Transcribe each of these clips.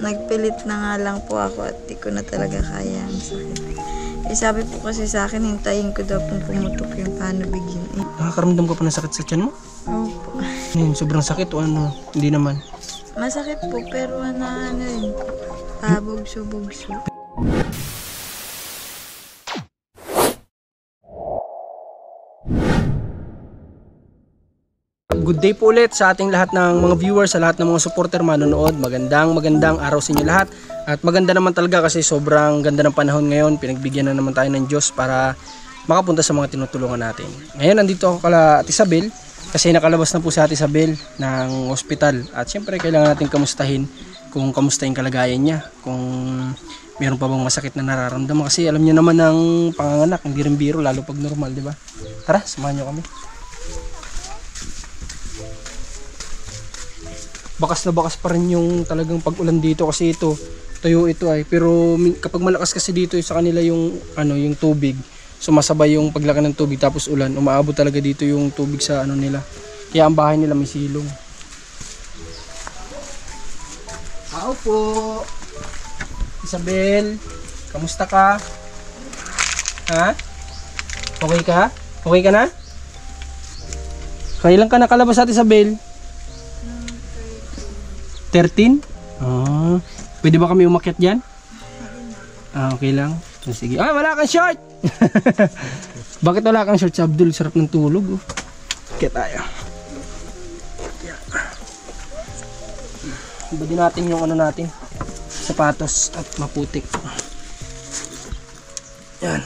Nagpilit na nga lang po ako at di ko na talaga kaya ang sakit. Eh, sabi po kasi sa akin, hintayin ko daw pong pumutok yung panubig yun. Nakakaramdam ka pa ng sakit sa tiyan mo? Opo. Sobrang sakit o ano? Hindi naman. Masakit po pero ano rin po. Pabugso-bugso. Good day po ulit sa ating lahat ng mga viewers, sa lahat ng mga supporter manonood. Magandang araw sa inyo lahat. At maganda naman talaga kasi sobrang ganda ng panahon ngayon. Pinagbigyan na naman tayo ng Diyos para makapunta sa mga tinutulungan natin. Ngayon nandito ako kala Ate Isabel kasi nakalabas na po si Ate Isabel ng ospital. At syempre kailangan natin kamustahin kung kamusta yung kalagayan niya. Kung meron pa bang masakit na nararamdaman. Kasi alam niyo naman ng panganganak, hindi rin biro lalo pag normal, di ba? Tara, samahan niyo kami. Bakas na bakas pa rin yung talagang pag-ulan dito kasi ito tuyo ito ay, pero kapag malakas kasi dito sa kanila yung yung tubig, sumasabay yung paglaki ng tubig tapos ulan, umaabot talaga dito yung tubig sa nila, kaya ang bahay nila may silong. Tao po Isabel, kamusta ka? Ha? Okay ka? Okay ka na? Kailan ka nakalabas Ate Isabel? 13? Oh, pwede ba kami umakyat dyan? Okay lang. Sige. Wala kang short! Bakit wala kang short sa Abdul? Sarap ng tulog. Oh. Kaya tayo. Iba din natin yung natin. Sapatos at maputik. Yan.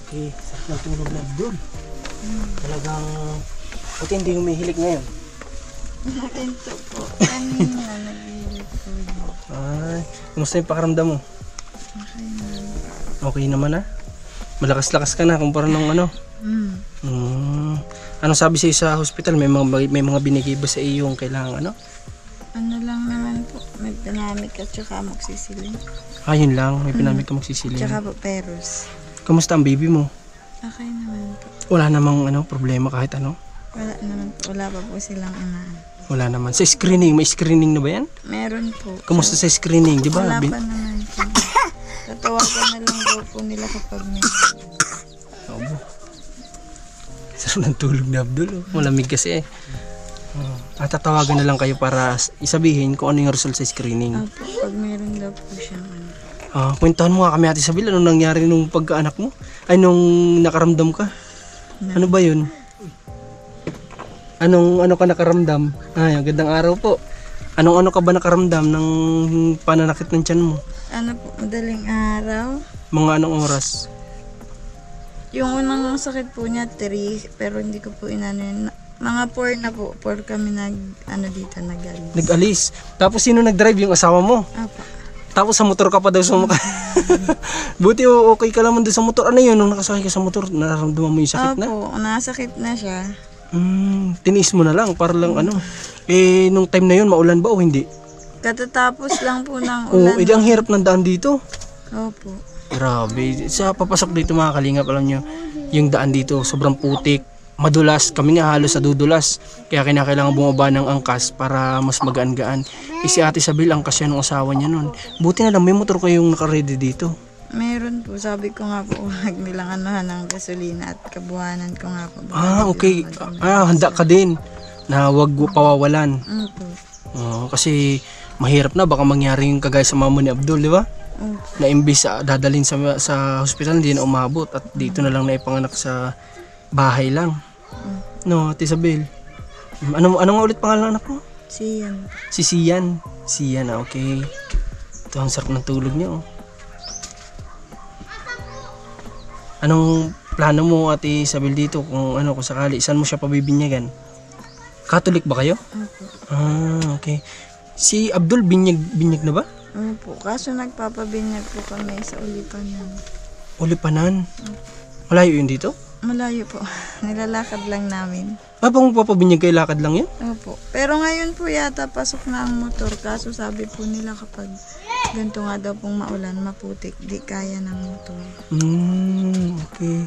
Okay. Sarap ng tulog na Abdul. Talagang buti hindi humihilig ngayon. Nakinto po. Kanina naghihilig po. Ay, kumusta yung pakaramdam mo? Okay naman. Okay naman ha? Malakas-lakas ka na kumpara nung Anong sabi sa'yo sa hospital? May mga binigay ba sa iyo yung kailangan Ano lang naman po, may pinamik at saka magsisiling. Yun lang, may pinamik ka magsisiling. Tsaka po peros. Kamusta ang baby mo? Okay naman po. Wala namang problema kahit ano? Wala naman po, wala pa po silang Wala naman. Sa screening, may screening na ba yan? Meron po. Kamusta sa screening, di ba? Wala pa naman po. Tatawagan na lang daw po nila kapag may... Obo. Sarap ng tulog na Abdul. Malamig kasi At tatawagan na lang kayo para isabihin kung ano yung result sa screening. Opo, pag meron daw po siyang Kwentahan mo nga kami Ate Isabel, anong nangyari nung pagkaanak mo? Ay, nung nakaramdam ka? Ano ba yun? Ano ka nakaramdam? Ay, gandang araw po. Ano ka ba nakaramdam ng pananakit ng tiyan mo? Ano po, madaling araw? Mga anong oras? Yung unang sakit po niya, 3, pero hindi ko po inano yun. Mga 4 na po, 4 kami dito, nag-alis. Nag-alis. Tapos sino nag-drive, yung asawa mo? Opo. Tapos sa motor ka pa daw sumakay. Buti okay ka naman doon sa motor. Ano yun, nung nakasakay ka sa motor, nararamdaman mo yung sakit na? Opo, nasakit na siya. Tiniis mo na lang para lang nung time na yun maulan ba o hindi? Katatapos lang po ng ulan. Edi ang hirap ng daan dito. Opo. Grabe, sa papasok dito mga kalingap, alam nyo, yung daan dito sobrang putik, madulas, kami nga halos sa dudulas, kaya kinakailangan bumaba ng angkas para mas magaan-gaan. Si Ate Isabel, angkas yan ng asawa niya nun. Buti na lang may motor kayong nakaredy dito. Meron po, sabi ko nga po, huwag nilang ng gasolina at kabuhanan ko nga po. Okay. Handa ka din na huwag pawawalan. Kasi mahirap na, baka mangyari yung kagaya sa mama ni Abdul, di ba? Na imbis dadalhin sa hospital, hindi na umabot at dito na lang naipanganak sa bahay lang. No, Ate Isabel. Ano nga ulit pangalan ng anak mo? Sian. Si Sian. Sian, okay. Ito ang sarap ng tulog niya. Anong plano mo Ate Isabel dito kung kung sakali, saan mo siya pabibinyagan? Catholic ba kayo? Opo. Okay. Si Abdul binyag na ba? Opo, kaso nagpapabinyag po kami sa Ulipanan. Ulipanan? Malayo yun dito? Malayo po. Nilalakad lang namin. Pang papabinyag kayo, lakad lang yun? Opo. Pero ngayon po yata pasok na ang motor. Kaso sabi po nila kapag ganito nga daw pong maulan, maputik, di kaya ng motor. Okay.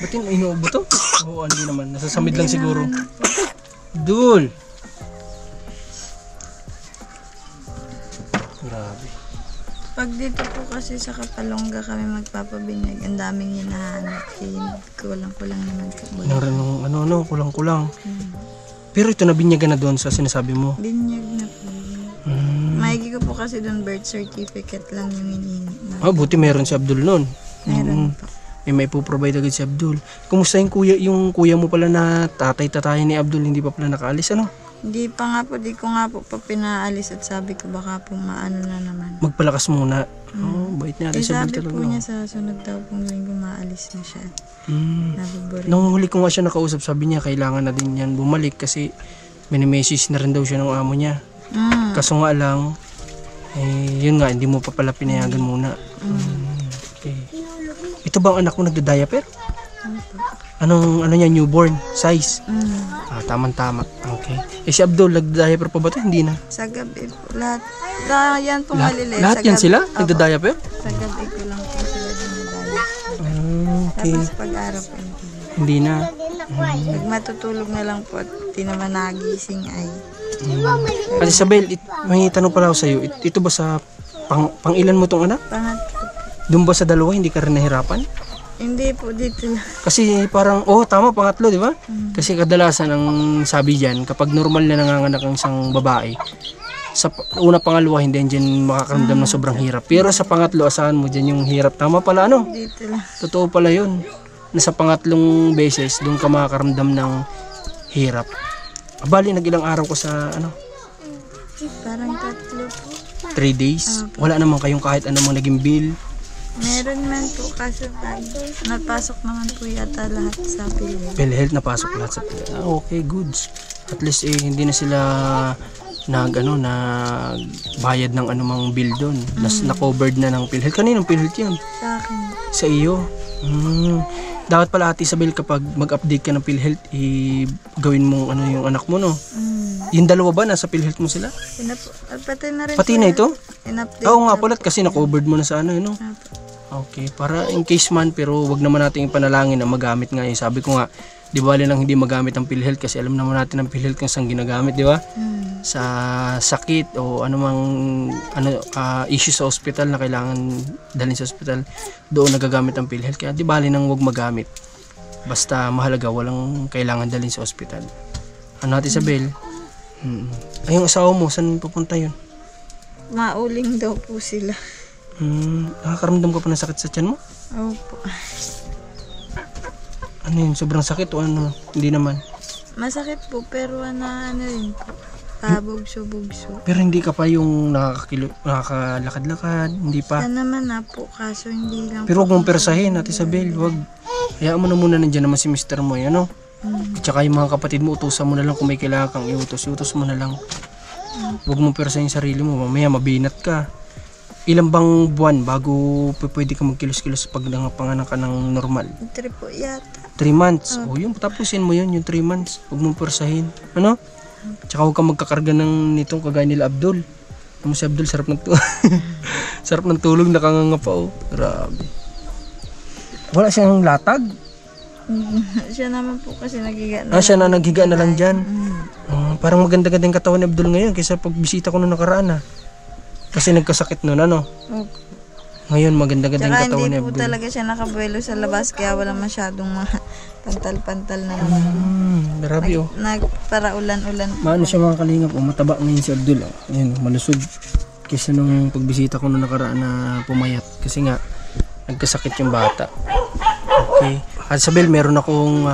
Ba't yun inuubo to? Oo, hindi naman. Nasasamid lang siguro. Dul! Grabe. Pag dito po kasi sa Kapalongga kami magpapabinyag, ang daming hinahanap. Kaya kulang-kulang naman po. Ano, kulang-kulang. Pero ito nabinyagan na doon sa sinasabi mo. Binyag na po. Maigi ko po kasi doon birth certificate lang yung hinihingi. Buti meron si Abdul noon. Meron po. May provide agad si Abdul. Kumusta yung kuya mo pala na tatay-tatay ni Abdul, hindi pa pala nakaalis, ano? Hindi pa nga po, di ko nga po pa pinaalis at sabi ko baka po maano na naman. Magpalakas muna. Bait niya si Sabi Abdul talaga. po niya sa sunod daw kung gawin ko maalis na siya. Nabibori. Nung huli ko nga siya nakausap, sabi niya kailangan na din yan bumalik kasi mini-message na rin daw siya ng amo niya. Kaso nga lang, yun nga, hindi mo pa pala pinayagan muna. Okay. Ito bang anak mo nagda-diaper? Ano niya, newborn size? Tama-tama. Okay. Si Abdul, nagda-diaper pa ba ito? Hindi na. Sa gabi po, lahat. Yan po maliliit. Lahat yan sila? Nagda-diaper? Sa gabi ko lang po sila dinadaya. Okay. Tapos pag-araw po Hindi na. Pag matutulog na lang po at di naman nagising ay. At Isabel, may tanong pala ako sa'yo. Ito ba sa pang ilan mo tong anak? Pangatlo. Doon ba sa dalawa hindi ka rin nahirapan? Hindi po, dito lang. Kasi parang, tama, pangatlo, di ba? Kasi kadalasan ang sabi dyan, kapag normal na nanganganak ang isang babae, sa una pangalawa hindi dyan makakaramdam ng sobrang hirap. Pero sa pangatlo, asahan mo dyan yung hirap. Tama pala, ano? Dito lang. Totoo pala yun. Na sa pangatlong beses, doon ka makakaramdam ng hirap. Bali, nag-ilang araw ko sa, Parang 3 po. 3 days. Wala naman kayong kahit anong naging bill. Meron man po kasi pag napasok naman po yata lahat sa PhilHealth. PhilHealth napasok lahat sa PhilHealth. Okay, goods. At least hindi na sila nagbayad ng anumang bill doon. Na-covered na ng PhilHealth. Kaninong PhilHealth yan? Sa akin. Sa iyo. Dapat pala Ate Isabel kapag mag-update ka ng PhilHealth, gawin mo yung anak mo, no? Yung dalawa ba nasa PhilHealth mo sila? Pati na rin. Pati na ito? In-update. Oo nga pala kasi na-covered mo na sa no? Okay, para in case man, pero wag naman natin ipanalangin na magamit nga yun. Sabi ko nga, di ba lang hindi magamit ang PhilHealth kasi alam naman natin ang PhilHealth kung saan ginagamit, di ba? Sa sakit o anumang issue sa ospital na kailangan dalhin sa ospital, doon nagagamit ang PhilHealth. Kaya di bali nang wag magamit. Basta mahalaga, walang kailangan dalhin sa ospital. Ano Ate Isabel? Ay, yung asawa mo, saan pupunta yun? Mauling daw po sila. Nakakaramdam ka pa ng sakit sa tiyan mo? Opo. Ano yun? Sobrang sakit o ano? Hindi naman. Masakit po pero ano rin po. Pabugso-bugso. Pero hindi ka pa yung nakakalakad-lakad, hindi pa. Yan naman na po kaso hindi lang. Pero huwag mong persahin, Ate Isabel, huwag. Hayaan mo na muna nandiyan naman si Mr. mo, ano? At saka yung mga kapatid mo, utusan mo na lang kung may kailangan kang iutos mo na lang. Huwag mong persahin yung sarili mo, mamaya mabinat ka. Ilang bang buwan bago pwede ka magkilos-kilos pag nangapanganak ka ng normal? 3 po yata. 3 months. Yun, tapusin mo yun, yung 3 months. Huwag mong persahin. Ano? Tsaka huwag kang magkakarga nitong kagaya nila Abdul. Ano si Abdul, sarap ng tulog. Sarap ng tulog, nakanganga pa, Grabe. Wala siyang latag? Siya naman po kasi naghiga na. Siya na naghiga na lang dyan. Parang maganda-ganda yung katawan ni Abdul ngayon kaysa pag bisita ko nung nakaraan, Kasi nagkasakit nun, ano? Ngayon maganda-ganda yung katawan ni Abdul. Hindi po talaga siya nakabuelo sa labas kaya wala masyadong mga pantal-pantal na naman. Grabe, Para ulan-ulan. Maano siya mga kalingap, mataba ngayon si Abdul. Ayan, malusog. Kaysa nung pagbisita ko nung nakaraan na pumayat. Kasi nga, nagkasakit yung bata. Okay. At Isabel, meron akong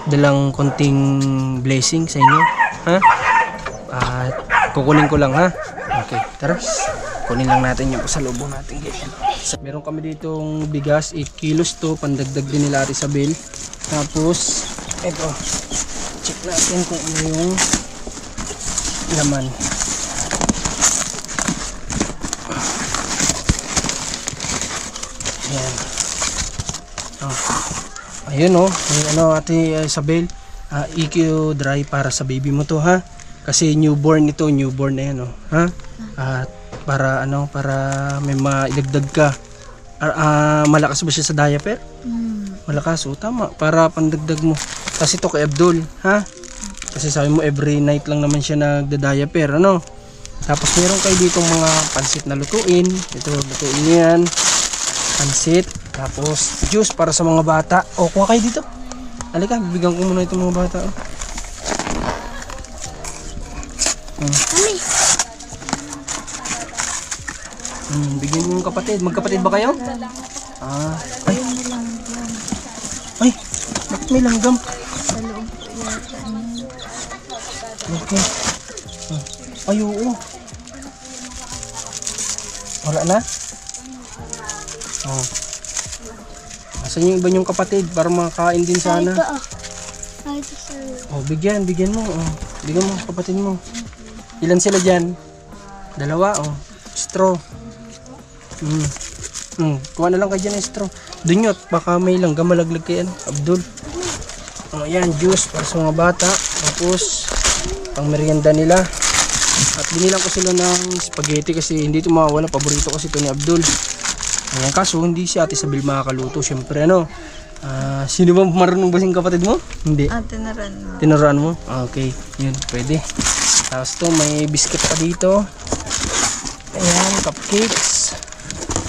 dalang konting blessing sa inyo. At kukunin ko lang, Okay, tara. Kunin lang natin yung pasalubong natin, guys. Meron kami ditong bigas, 8 kilos to, pandagdag din nila Ate Isabel. Tapos, ito. Check natin kung ano yung laman. Ayan. Ayun, Ate Isabel. EQ dry para sa baby mo to, Kasi newborn ito, newborn na yan, At para para may maidagdag ka. malakas ba siya sa diaper? Malakas, tama. Para pandagdag mo. Kasi ito kay Abdul, ha? Kasi sabi mo every night lang naman siya nagda-diaper, ano? Tapos meron kayo dito mga pansit na lutuin. Ito, lutuin niyo yan. Pansit. Tapos juice para sa mga bata. O, kuha kayo dito. Halika, bibigyan ko muna itong mga bata. Bigyan mo yung kapatid. Magkapatid ba kayo? Ay. Ay, bakit may langgam? Okay. Ay, oo. Wala na? Oh. Asan yung iba yung kapatid para makakain din sana? Oh, bigyan mo. Oh. Bigyan mo kapatid mo. Ilan sila dyan? Dalawa, oh. Straw. Kuha na lang kayo dyan ng straw. Dunyot, baka may langgam malaglag kayan, Abdul. Oh, yan, juice para sa mga bata. Tapos, pang merienda nila. At binilang ko sila ng spaghetti kasi hindi ito mawawala. Paborito kasi ito ni Abdul. Ayan, kaso hindi si Ate Isabel makakaluto. Siyempre, ano? Sino ba marunong basing kapatid mo? Hindi. Tinuruan mo. Tinuruan mo? Okay, yun, pwede. Tapos ito, may biscuit pa dito. Ayan, cupcakes.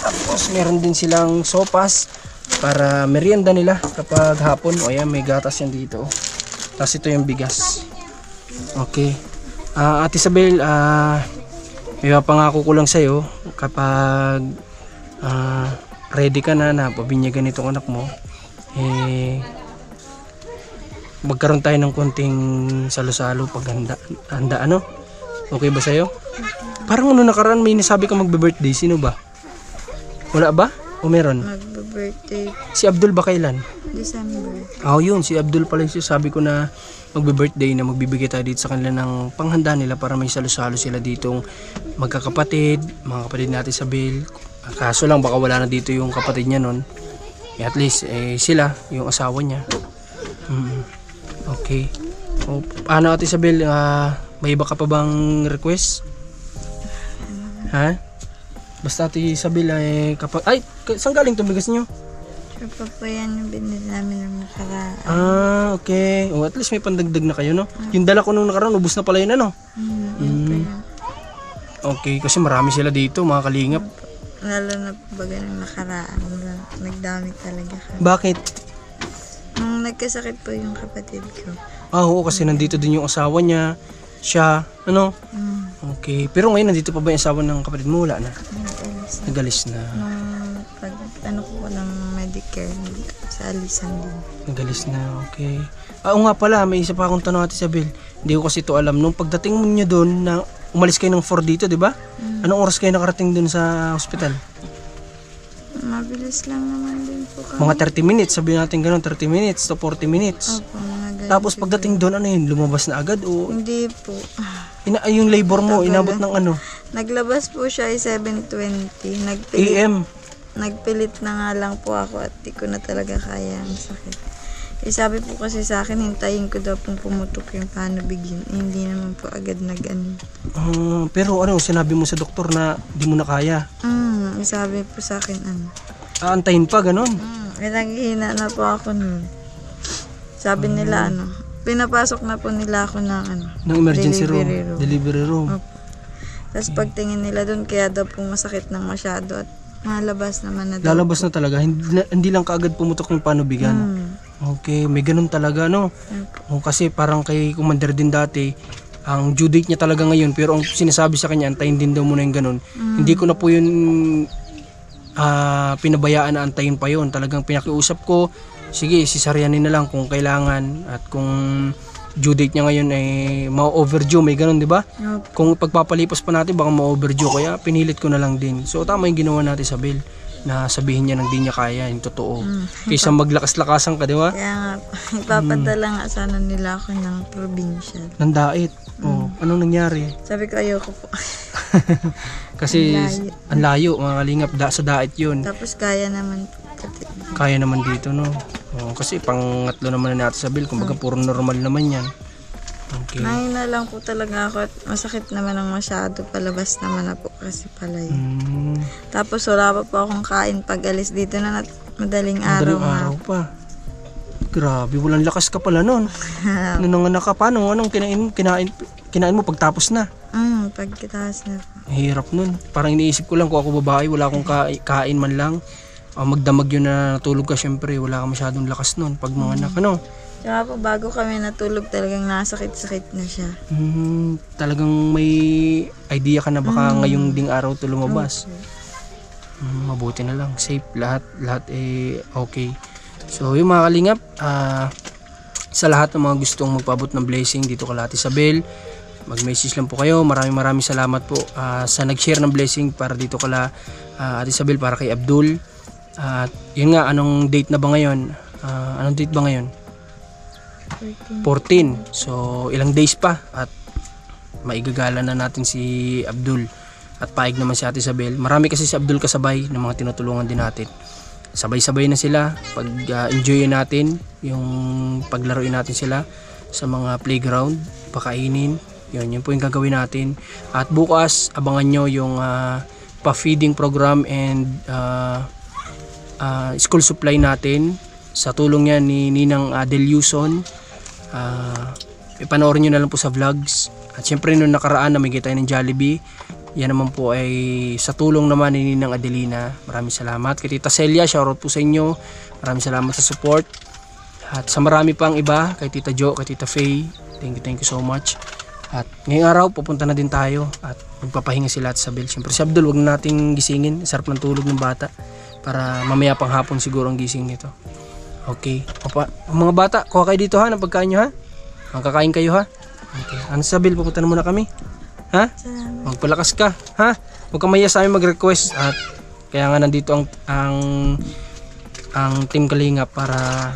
Tapos meron din silang sopas para merienda nila kapag hapon. O ayan, may gatas yan dito. Tapos ito yung bigas. Okay. Ate Isabel, may pangako ko lang sa'yo kapag ready ka na pabinyagan itong anak mo, magkaroon tayo ng konting salo-salo pag handa, ano? Okay ba sa'yo? Parang ano nakaraan may nasabi ka magbe-birthday, sino ba? Wala ba? O meron? Magbe-birthday. Si Abdul ba kailan? December. Yun, si Abdul pala yung sabi ko na magbe-birthday na magbibigay tayo dito sa kanila ng panghanda nila para may salo-salo sila ditong magkakapatid, mga kapatid natin sa Isabel. Kaso lang baka wala na dito yung kapatid niya nun. At least sila, yung asawa niya. Okay. O, paano Ate Isabel, may iba ka pa bang request? Ha? Basta Ate Isabel kapag... Ay! Saan galing itong bigas nyo? Sure po yan yung binili namin ng nakaraan. Okay. O, at least may pandagdag na kayo, no? Yung dala ko nung nakaraan, ubos na pala yun, ano? Okay, kasi marami sila dito, mga kalingap. Lalo na baga ng nakaraan. Nagdami talaga kami. Bakit? Nung nagkasakit po yung kapatid ko. Oo, kasi nandito din yung asawa niya. Siya, ano? Okay. Pero ngayon, nandito pa ba yung asawa ng kapatid mo? Wala na? Nagalis na. Nung pag ano ko ng Medicare sa alisan din. Nagalis na, okay. Oo nga pala, may isa pa akong tanong Ate Isabel. Hindi ko kasi ito alam. Nung pagdating mo niya doon, na umalis kayo ng 4 dito, di ba? Anong oras kayo nakarating doon sa hospital? Mabilis lang naman din po kami. Mga 30 minutes, sabihin natin gano'n, 30 minutes to 40 minutes. Opo, mga ganun. Tapos pagdating doon, ano yun, lumabas na agad o Hindi po. yung labor mo, inabot ng ano? Naglabas po siya ay 7:20. AM. Nagpilit na nga lang po ako at di ko na talaga kaya ang sakit. Sabi po kasi sa akin, hintayin ko daw pong pumutok yung panubigin. Hindi naman po agad nag-ano. Pero ano, sinabi mo sa doktor na di mo na kaya? Sabi po sa akin, Aantayin pa, ganon? Naghihina na po ako nun. Sabi nila, pinapasok na po nila ako ng ng emergency delivery room. Opo. Tapos pagtingin nila dun, kaya daw po masakit ng masyado at malabas naman na daw. Lalabas na talaga, hindi lang kaagad pumutok yung panubigan. Okay, may ganun talaga, no? Kasi parang kay Commander din dati, ang due date niya talaga ngayon, pero ang sinasabi sa kanya, antayin din daw muna yung ganun. Hindi ko na po yun pinabayaan na antayin pa yun. Talagang pinakiusap ko, sige, sisaryanin na lang kung kailangan, at kung due date niya ngayon ay ma-overdue, may ganun, di ba? Kung pagpapalipas pa natin, baka ma-overdue, kaya pinilit ko na lang din. So tama yung ginawa natin sa Bill, na sabihin niya nang di niya kaya, yung totoo. Kaysa maglakas-lakasan ka, di ba? Kaya nga, ipapadala nga sana nila ako ng probinsya. Ng dait. Anong nangyari? Sabi ko, ayoko po. Kasi ang layo, mga kalingap, sa dait yun. Tapos kaya naman pati. Kaya naman dito, no? Kasi pangatlo naman na natin sa bill, kumbaga puro normal naman yan. Okay. Nahina lang po talaga ako at masakit naman ang masyado. Palabas naman na po kasi pala yun. Tapos wala pa po akong kain pag alis dito na madaling araw Madaling nga. araw pa. Grabe, walang lakas ka pala nun. Nanganganak ka pa, anong kinain mo pagtapos na? Pagkitaas na po. Hirap nun. Parang iniisip ko lang kung ako babae, wala akong kain man lang. Magdamag yun na natulog ka, syempre wala ka masyadong lakas nun pag mga anak, ano? Tsaka po bago kami natulog talagang nasakit-sakit na siya. Talagang may idea ka na baka ngayong ding araw to lumabas. Mabuti na lang, safe lahat okay. So yung mga kalingap, sa lahat ng mga gustong magpaabot ng blessing dito kay Ate Isabel, mag-message lang po kayo. Maraming salamat po sa nag-share ng blessing para dito kay Ate Isabel, para kay Abdul. At yun nga, anong date na ba ngayon? Anong date ba ngayon? 14. So ilang days pa at maigagala na natin si Abdul. At paig naman si Ate Isabel. Marami kasi si Abdul kasabay ng mga tinutulungan din natin. Sabay-sabay na sila pag enjoyin natin yung paglaruin natin sila sa mga playground, pakainin. Yun po yung gagawin natin. At bukas abangan nyo yung pa-feeding program and school supply natin sa tulong niya ni Ninang Del Yuson. Ipanoorin nyo na lang po sa vlogs. At syempre nung nakaraan namigay tayo ng Jollibee, yan naman po ay sa tulong naman ni Ninang Adelina. Maraming salamat kay Tita Celia, shoutout po sa inyo. Maraming salamat sa support. At sa marami pang iba, kay Tita Jo, kay Tita Faye, thank you so much. At ngayong araw pupunta na din tayo at magpapahinga sila at Isabel. Siyempre si Abdul, wag na nating gisingin, sarap ng tulog ng bata para mamaya pang hapon siguro ang gising nito. Okay, mga bata, kuha kayo dito ha ng pagkain nyo ha. Magkakain kayo ha. Okay, ano Isabel, pupunta na muna kami ha. Magpalakas ka ha. Huwag kang mahiya sa amin mag-request. At kaya nga nandito ang Team Kalingap para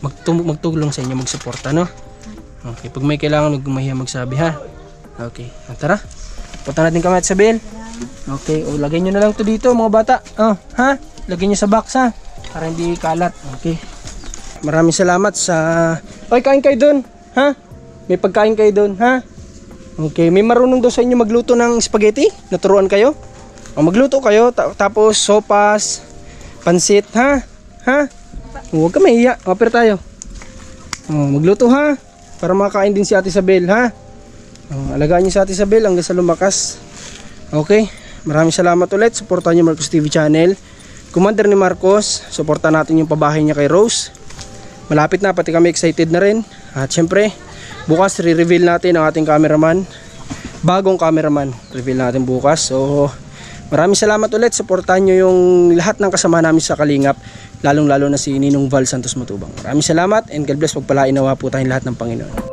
magtulong sa inyo, magsuporta, no? Okay, pag may kailangan huwag kang mahiya magsabi ha. Okay, tara. Punta natin kami at Isabel. Okay, lagay nyo na lang to dito mga bata. Ha? Lagay nyo sa box ha. Para hindi kalat. Okay. Maraming salamat sa... Oy, kain kayo dun. Ha? May pagkain kayo dun. Ha? Okay. May marunong daw sa inyo magluto ng spaghetti? Naturuan kayo? Magluto kayo. Tapos sopas, pansit. Ha? Ha? Huwag ka mahiya. Kapir tayo. Magluto ha. Para makakain din si Ate Isabel. Ha? Alagaan niyo si Ate Isabel hanggang sa lumakas. Okay. Maraming salamat ulit. Supportan niyo Marcos TV channel. Commander ni Marcos, suportahan natin yung pabahay niya kay Rose. Malapit na, pati kami excited na rin. At syempre, bukas re-reveal natin ang ating cameraman. Bagong cameraman, reveal natin bukas. So, maraming salamat ulit. Suportahan nyo yung lahat ng kasama namin sa Kalingap. Lalong lalo na si Ninong Val Santos Matubang. Maraming salamat and God bless. Pagpalain nawa po tayong lahat ng Panginoon.